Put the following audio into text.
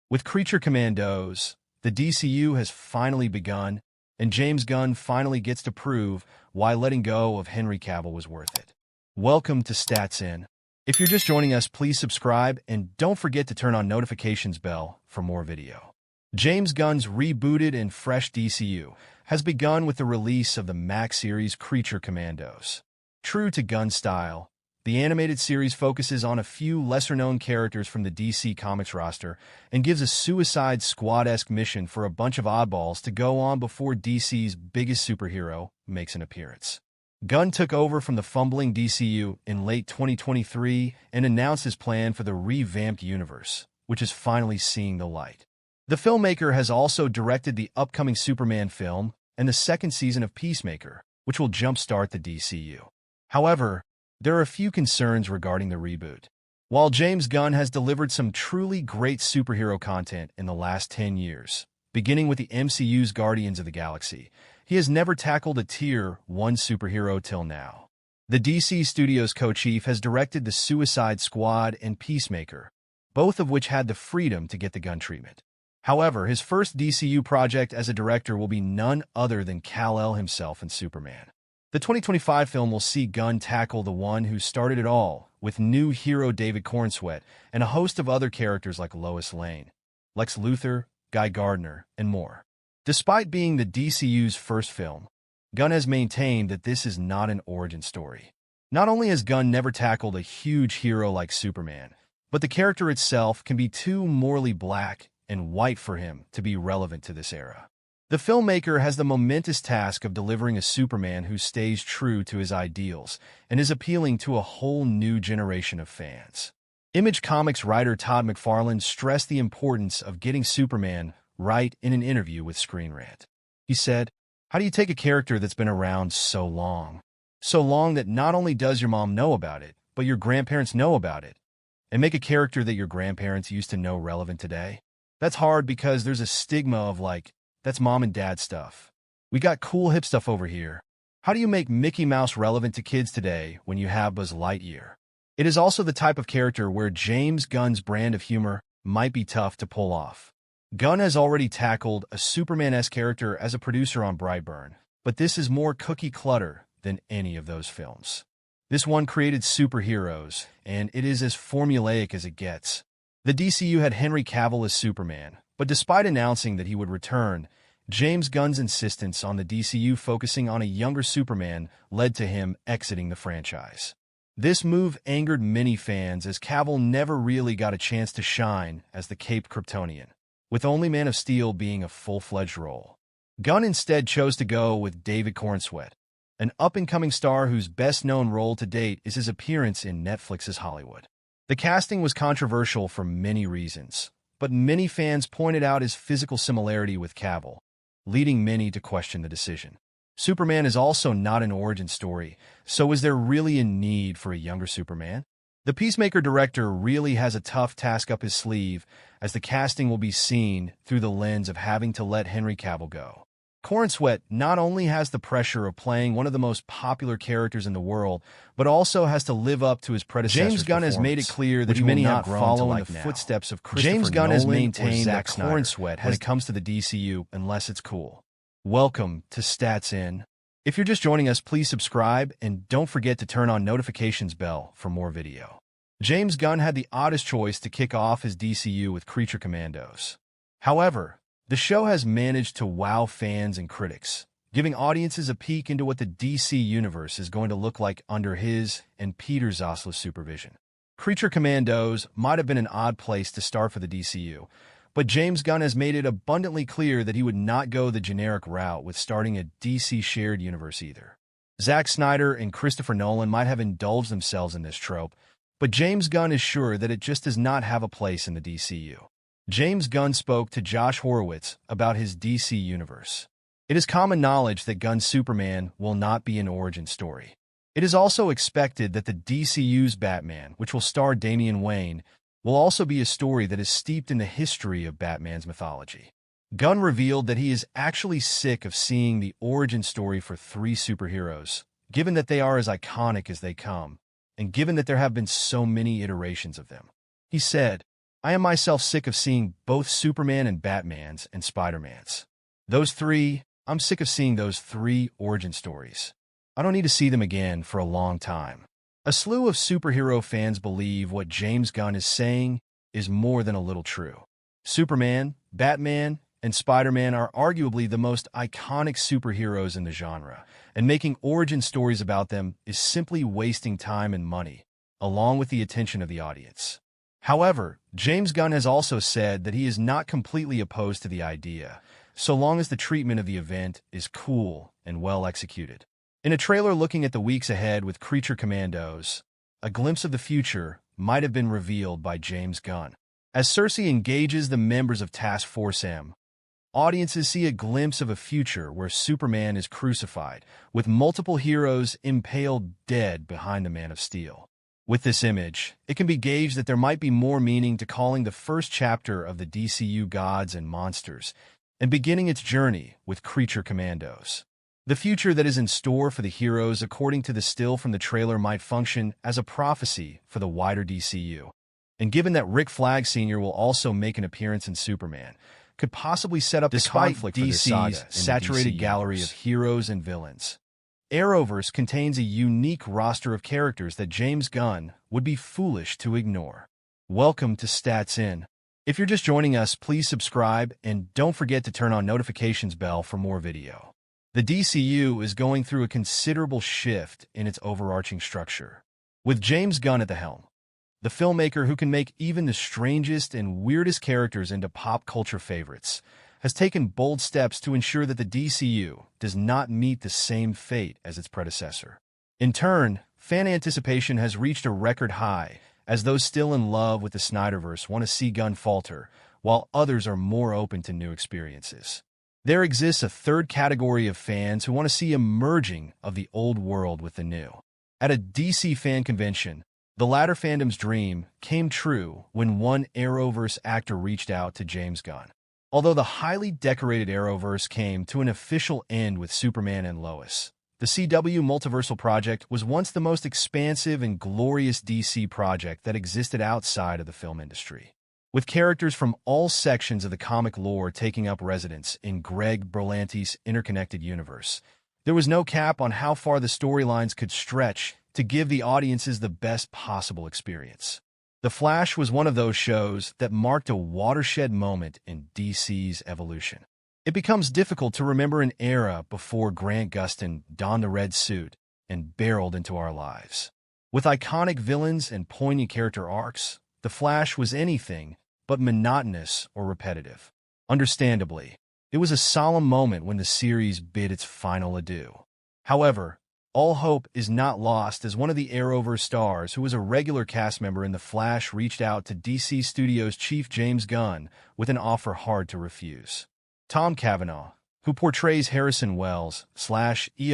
With Creature Commandos, the DCU has finally begun, and James Gunn finally gets to prove why letting go of Henry Cavill was worth it. Welcome to Stats In. If you're just joining us, please subscribe and don't forget to turn on notifications bell for more video. James Gunn's rebooted and fresh DCU has begun with the release of the Max series Creature Commandos. True to Gunn's style, the animated series focuses on a few lesser-known characters from the DC Comics roster and gives a Suicide Squad-esque mission for a bunch of oddballs to go on before DC's biggest superhero makes an appearance. Gunn took over from the fumbling DCU in late 2023 and announced his plan for the revamped universe, which is finally seeing the light. The filmmaker has also directed the upcoming Superman film and the second season of Peacemaker, which will jumpstart the DCU. However, there are a few concerns regarding the reboot. While James Gunn has delivered some truly great superhero content in the last 10 years, beginning with the MCU's Guardians of the Galaxy, he has never tackled a Tier 1 superhero till now. The DC Studios co-chief has directed the Suicide Squad and Peacemaker, both of which had the freedom to get the Gunn treatment. However, his first DCU project as a director will be none other than Kal-El himself in Superman. The 2025 film will see Gunn tackle the one who started it all, with new hero David Corenswet and a host of other characters like Lois Lane, Lex Luthor, Guy Gardner, and more. Despite being the DCU's first film, Gunn has maintained that this is not an origin story. Not only has Gunn never tackled a huge hero like Superman, but the character itself can be too morally black and white for him to be relevant to this era. The filmmaker has the momentous task of delivering a Superman who stays true to his ideals and is appealing to a whole new generation of fans. Image Comics writer Todd McFarlane stressed the importance of getting Superman right in an interview with Screen Rant. He said, "How do you take a character that's been around so long? So long that not only does your mom know about it, but your grandparents know about it, and make a character that your grandparents used to know relevant today? That's hard because there's a stigma of like, that's mom and dad stuff. We got cool hip stuff over here. How do you make Mickey Mouse relevant to kids today when you have Buzz Lightyear?" It is also the type of character where James Gunn's brand of humor might be tough to pull off. Gunn has already tackled a Superman-esque character as a producer on Brightburn, but this is more cookie clutter than any of those films. This one created superheroes, and it is as formulaic as it gets. The DCU had Henry Cavill as Superman, but despite announcing that he would return, James Gunn's insistence on the DCU focusing on a younger Superman led to him exiting the franchise. This move angered many fans as Cavill never really got a chance to shine as the Caped Kryptonian, with only Man of Steel being a full-fledged role. Gunn instead chose to go with David Corenswet, an up-and-coming star whose best-known role to date is his appearance in Netflix's Hollywood. The casting was controversial for many reasons, but many fans pointed out his physical similarity with Cavill, leading many to question the decision. Superman is also not an origin story, so is there really a need for a younger Superman? The Peacemaker director really has a tough task up his sleeve, as the casting will be seen through the lens of having to let Henry Cavill go. Corenswet not only has the pressure of playing one of the most popular characters in the world, but also has to live up to his predecessor's James Gunn has made it clear that he will not follow in the footsteps of Christopher Nolan. James Gunn has maintained that Corenswet when it comes to the DCU unless it's cool. Welcome to Stats In. If you're just joining us, please subscribe and don't forget to turn on notifications bell for more video. James Gunn had the oddest choice to kick off his DCU with Creature Commandos. However, the show has managed to wow fans and critics, giving audiences a peek into what the DC universe is going to look like under his and Peter Zasla's supervision. Creature Commandos might have been an odd place to start for the DCU, but James Gunn has made it abundantly clear that he would not go the generic route with starting a DC shared universe either. Zack Snyder and Christopher Nolan might have indulged themselves in this trope, but James Gunn is sure that it just does not have a place in the DCU. James Gunn spoke to Josh Horowitz about his DC universe. It is common knowledge that Gunn's Superman will not be an origin story. It is also expected that the DCU's Batman, which will star Damian Wayne, will also be a story that is steeped in the history of Batman's mythology. Gunn revealed that he is actually sick of seeing the origin story for three superheroes, given that they are as iconic as they come, and given that there have been so many iterations of them. He said, I am myself sick of seeing both Superman and Batman's and Spider-Man's. I'm sick of seeing those three origin stories. I don't need to see them again for a long time. A slew of superhero fans believe what James Gunn is saying is more than a little true. Superman, Batman, and Spider-Man are arguably the most iconic superheroes in the genre, and making origin stories about them is simply wasting time and money, along with the attention of the audience. However, James Gunn has also said that he is not completely opposed to the idea, so long as the treatment of the event is cool and well executed. In a trailer looking at the weeks ahead with Creature Commandos, a glimpse of the future might have been revealed by James Gunn. As Cersei engages the members of Task Force M, audiences see a glimpse of a future where Superman is crucified, with multiple heroes impaled dead behind the Man of Steel. With this image, it can be gauged that there might be more meaning to calling the first chapter of the DCU Gods and Monsters and beginning its journey with Creature Commandos. The future that is in store for the heroes, according to the still from the trailer, might function as a prophecy for the wider DCU. And given that Rick Flag Sr. will also make an appearance in Superman, could possibly set up the conflict for this saga, saturated gallery of heroes and villains. Arrowverse contains a unique roster of characters that James Gunn would be foolish to ignore. Welcome to Stats In. If you're just joining us, please subscribe and don't forget to turn on notifications bell for more video. The DCU is going through a considerable shift in its overarching structure. With James Gunn at the helm, the filmmaker who can make even the strangest and weirdest characters into pop culture favorites, has taken bold steps to ensure that the DCU does not meet the same fate as its predecessor. In turn, fan anticipation has reached a record high, as those still in love with the Snyderverse want to see Gunn falter, while others are more open to new experiences. There exists a third category of fans who want to see a merging of the old world with the new. At a DC fan convention, the latter fandom's dream came true when one Arrowverse actor reached out to James Gunn. Although the highly decorated Arrowverse came to an official end with Superman and Lois, the CW Multiversal Project was once the most expansive and glorious DC project that existed outside of the film industry. With characters from all sections of the comic lore taking up residence in Greg Berlanti's interconnected universe, there was no cap on how far the storylines could stretch to give the audiences the best possible experience. The Flash was one of those shows that marked a watershed moment in DC's evolution. It becomes difficult to remember an era before Grant Gustin donned the red suit and barreled into our lives. With iconic villains and poignant character arcs, The Flash was anything but monotonous or repetitive. Understandably, it was a solemn moment when the series bid its final adieu. However, all hope is not lost, as one of the Arrowverse stars, who was a regular cast member in The Flash, reached out to DC Studios chief James Gunn with an offer hard to refuse. Tom Cavanaugh, who portrays Harrison Wells /